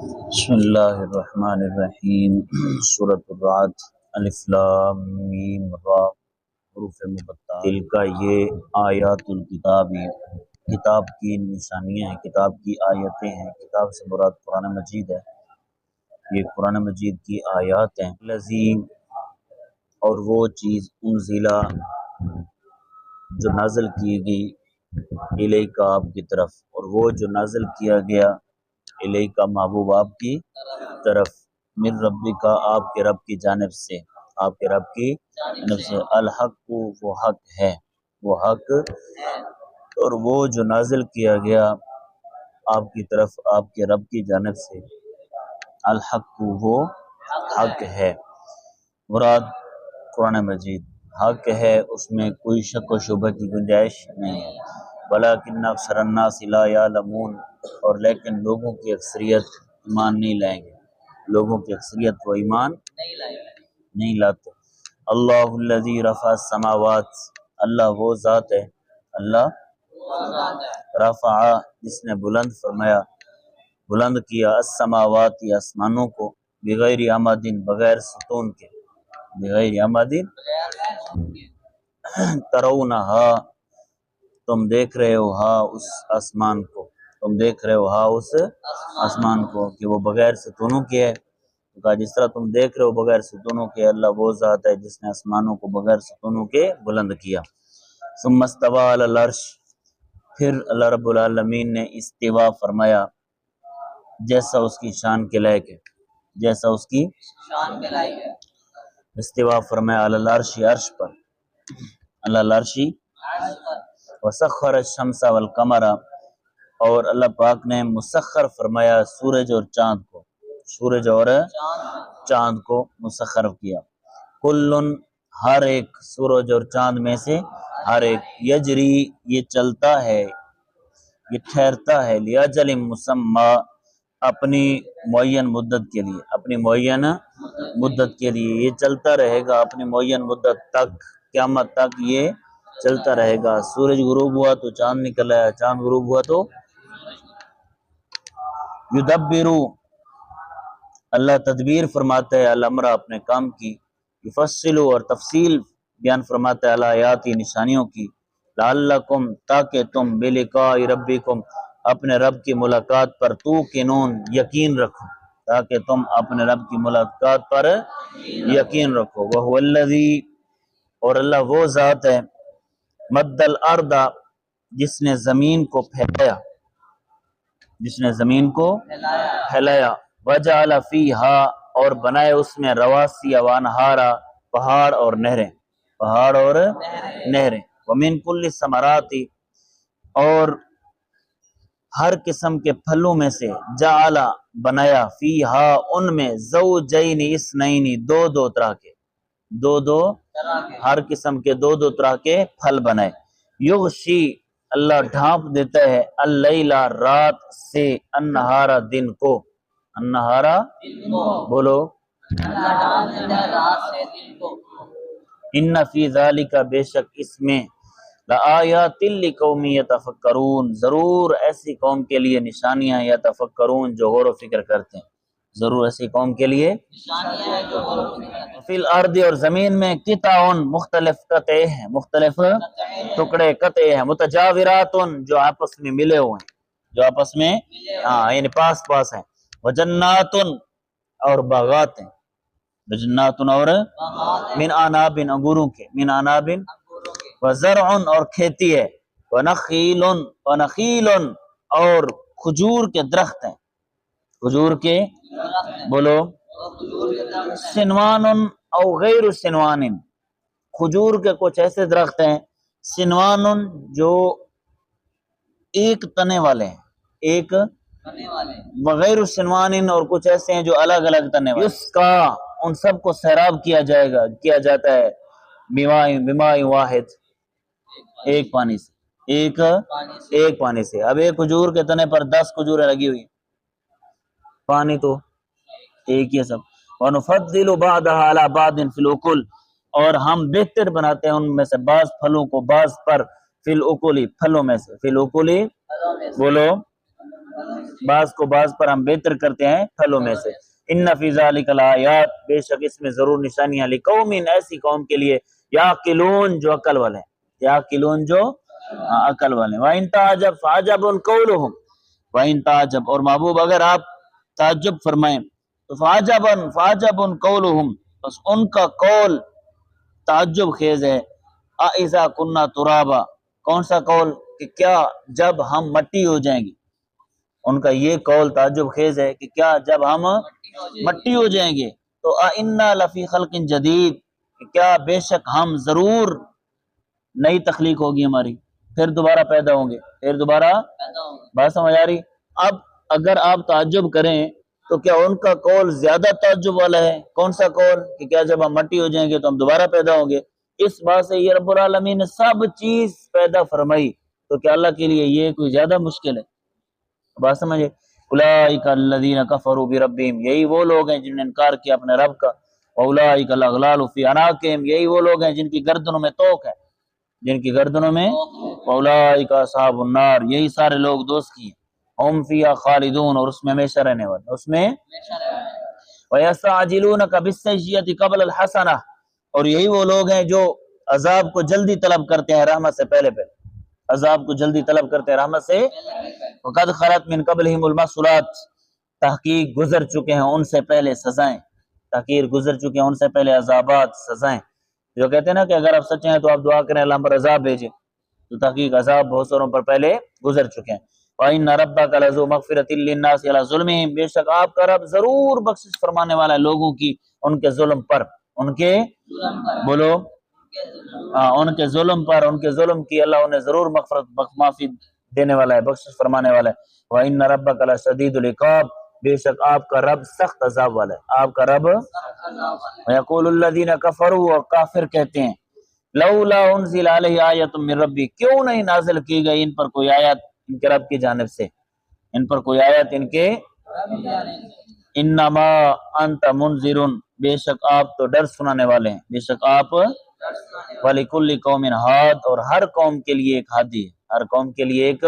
بسم اللہ الرحمن الرحیم۔ سورۃ الرعد، الف لام میم را، حروف مقطعات۔ تلک یہ آیات الکتاب، کتاب کی نشانیاں ہیں، کتاب کی آیتیں ہیں۔ کتاب سے مراد قرآن مجید ہے، یہ قرآن مجید کی آیات ہیں۔ لذین، اور وہ چیز انزلہ جو نازل کی گئی، الیک آپ کی طرف، اور وہ جو نازل کیا گیا الیک محبوب آپ کی طرف، من ربی کا آپ کے رب کی جانب سے، آپ کے رب کی جانب سے، الحق وہ حق ہے، وہ حق، اور وہ جو نازل کیا گیا آپ کی طرف آپ کے رب کی جانب سے، الحق وہ حق ہے۔ مراد قرآن مجید حق ہے، اس میں کوئی شک و شبہ کی گنجائش نہیں ہے۔ ولیکن اکثر الناس لا یعلمون، اور لیکن لوگوں کی اکثریت ایمان نہیں لائیں گے، لوگوں کی اکثریت وہ ایمان نہیں لاتے۔ اللہ الذی رفع السماوات، اللہ وہ ذات ہے، اللہ رفع جس نے بلند فرمایا، بلند کیا، السماوات آسمانوں کو، بغیر عمد بغیر ستون کے، بغیر عمد ترونہا تم دیکھ رہے ہو ہاں اس آسمان کو، تم دیکھ رہے ہو ہاں اس آسمان کو، کہ وہ بغیر ستونوں کے ہے۔ تو کہا جس طرح تم دیکھ رہے ہو بغیر ستونوں کے، اللہ وہ ذات ہے جس نے آسمانوں کو بغیر ستونوں کے بلند کیا۔ ثم استوى علی العرش، پھر اللہ رب العالمین نے استوا فرمایا جیسا اس کی شان کے لائق ہے، جیسا اس کی شان کے لائق ہے۔ استوا فرمایا علی العرش، عرش پر، علی العرش، وسخر الشمس والقمر، اور اللہ پاک نے مسخر فرمایا سورج اور چاند کو، سورج اور چاند کو مسخر کیا۔ کلن، ہر ایک، سورج اور چاند میں سے ہر ایک، یجری یہ چلتا ہے، یہ ٹھہرتا ہے، لیاجل مسمی اپنی معین مدت کے لیے، اپنی معین مدت کے لیے، یہ چلتا رہے گا اپنی معین مدت تک، قیامت تک یہ چلتا رہے گا۔ سورج غروب ہوا تو چاند نکل آیا، چاند غروب ہوا تو یدبرو، اللہ تدبیر فرماتا ہے، الامر اپنے کام کی، یفصل اور تفصیل بیان فرماتا ہے، آیاتی نشانیوں کی، لعلکم تاکہ تم بلقاء ربکم اپنے رب کی ملاقات پر توقنون یقین رکھو، تاکہ تم اپنے رب کی ملاقات پر یقین رکھو۔ وہو الذی، اور اللہ وہ ذات ہے، مد الارض جس نے زمین کو پھیلایا، جس نے زمین کو پھیلایا، وجعل فیہا اور بنائے اس میں، رواسی وانہارا پہاڑ اور نہریں، پہاڑ اور نہریں، ومن کل ثمرات اور ہر قسم کے پھلوں میں سے، جعل بنایا، فیہا ان میں، زوجین اثنین دو دو طرح کے، دو دو ہر قسم کے دو دو طرح کے پھل بنائے۔ یغشی اللہ ڈھانپ دیتا ہے، اللیلہ رات سے، النہارا دن کو، النہارا بولو، ان فی ذالک بے شک اس میں، لآیات لقوم یتفکرون ضرور ایسی قوم کے لیے نشانیاں، یتفکرون جو غور و فکر کرتے ہیں، ضرور ایسی قوم کے لیے فی الارض اور زمین میں، قطع مختلف قطعے ہیں، مختلف ٹکڑے قطعے ہیں، متجاورات جو آپس میں ملے ہوئے ہیں، جو آپس میں یعنی پاس پاس ہیں، وجنات اور باغات ہیں، وجنات اور من عناب انگوروں کے، من عناب، وزرع اور کھیتی ہے، ونخیل، ونخیل اور کھجور کے درخت ہیں، کھجور کے بولو، سنوان او غیر سنوان، کھجور کے کچھ ایسے درخت ہیں، سنوان جو ایک تنے والے ہیں، ایک وغیر سنوان، اور کچھ ایسے ہیں جو الگ الگ تنے والے، یسقا ان سب کو سیراب کیا جائے گا، کیا جاتا ہے، بماء واحد ایک پانی سے، ایک پانی سے۔ اب ایک کھجور کے تنے پر 10 کھجوریں لگی ہوئی، پانی تو ایک ہی ہے سب۔ وَنُفَضِّلُ بَعْضَهَا عَلَى بَعْضٍ فِي الْأُكُلِ، اور ہم بہتر بناتے ہیں ان میں سے بعض پھلوں کو بعض پر، فی الأکل پھلوں میں سے، فی الأکل بولو، بعض کو بعض پر ہم بہتر کرتے ہیں پھلوں میں سے۔ ان فی ذلک الآیات، بے شک اس میں ضرور نشانیاں، لقوم، ایسی قوم کے لیے، یعقلون، جو عقل والے ہیں، یعقلون، جو عقل والے ہیں۔ وَإِن تَعْجَبْ فَعَجَبٌ قَوْلُهُمْ وَإِن تَعْجَبْ، اور محبوب اگر آپ تعجب فرمائیں تو فَعَجَبٌ قَوْلُهُمْ، بس ان کا قول تعجب خیز ہے۔ اَإِذَا كُنَّا تُرَابًا، کون سا قول؟ کہ کیا جب ہم مٹی ہو جائیں گے۔ ان کا یہ قول تعجب خیز ہے کہ کیا جب ہم مٹی ہو جائیں گے تو اِنَّا لَفِي خَلْقٍ جَدِيدٍ، کہ کیا بے شک ہم ضرور نئی تخلیق ہوگی ہماری، پھر دوبارہ پیدا ہوں گے، پھر دوبارہ بات سمجھ آ رہی؟ اب اگر آپ تعجب کریں تو کیا ان کا قول زیادہ تعجب والا ہے؟ کون سا قول؟ کہ کیا جب ہم مٹی ہو جائیں گے تو ہم دوبارہ پیدا ہوں گے۔ اس بات سے یہ رب العالمین نے سب چیز پیدا فرمائی، تو کیا اللہ کے لیے یہ کوئی زیادہ مشکل ہے؟ بات سمجھے؟ اولئک الذین کفروا بربہم، یہی وہ لوگ ہیں جنہوں نے انکار کیا اپنے رب کا۔ اولئک الاغلال فی اعناقہم، یہی وہ لوگ ہیں جن کی گردنوں میں توق ہے، جن کی گردنوں میں۔ اولئک اصحاب النار، یہی سارے لوگ دوست کی ہیں۔ ہم فیہا خالدون، اور اس میں ہمیشہ رہنے والے، اس میں۔ وَيَسْتَعْجِلُونَكَ بِالسَّيِّئَةِ قَبْلَ الْحَسَنَةِ، اور یہی وہ لوگ ہیں جو عذاب کو جلدی طلب کرتے ہیں رحمت سے پہلے پہلے، عذاب کو جلدی طلب کرتے ہیں رحمت سے۔ وَقَدْ خَلَتْ مِن قَبْلِهِمُ الْمَثُلَاتُ، تحقیق گزر چکے ہیں ان سے پہلے سزائیں، تحقیق گزر چکے ہیں ان سے پہلے عذابات، سزائیں۔ جو کہتے ہیں نا کہ اگر آپ سچے ہیں تو آپ دعا کریں اللہ پر عذاب بھیجے، تو تحقیق عذاب بہت ساروں پر پہلے گزر چکے ہیں۔ وَإِنَّ رَبَّكَ لَذُو مَغْفِرَةٍ لِلنَّاسِ عَلَىٰ ظُلْمِهِمْ، بے شک آپ کا رب ضرور بخشش فرمانے والا ہے لوگوں کی ان کے ظلم پر، ان کے بولو ان کے ظلم پر، ان کے ظلم کی اللہ انہیں ضرور مغفرت معافی دینے والا ہے، بخشش فرمانے والا ہے۔ وَإِنَّ رَبَّكَ لَشَدِيدُ الْعِقَابِ، بے شک آپ کا رب سخت عذاب والا ہے، آپ کا رب۔ وَيَقُولُ الَّذِينَ كَفَرُوا، اور کافر کہتے ہیں، لولا انزل علیہ آیۃ من ربی، کیوں نہیں نازل کی گئی ان پر کوئی آیت ان کے رب کی جانب سے، ان پر کوئی آیت ان کے۔ انما انت منذر، بے شک آپ تو ڈر سنانے والے ہیں، بے شک آپ۔ وَلِكُلِّ قَوْمٍ ہاد، اور ہر قوم کے لیے ایک ہادی ہے، ہر قوم کے لیے ایک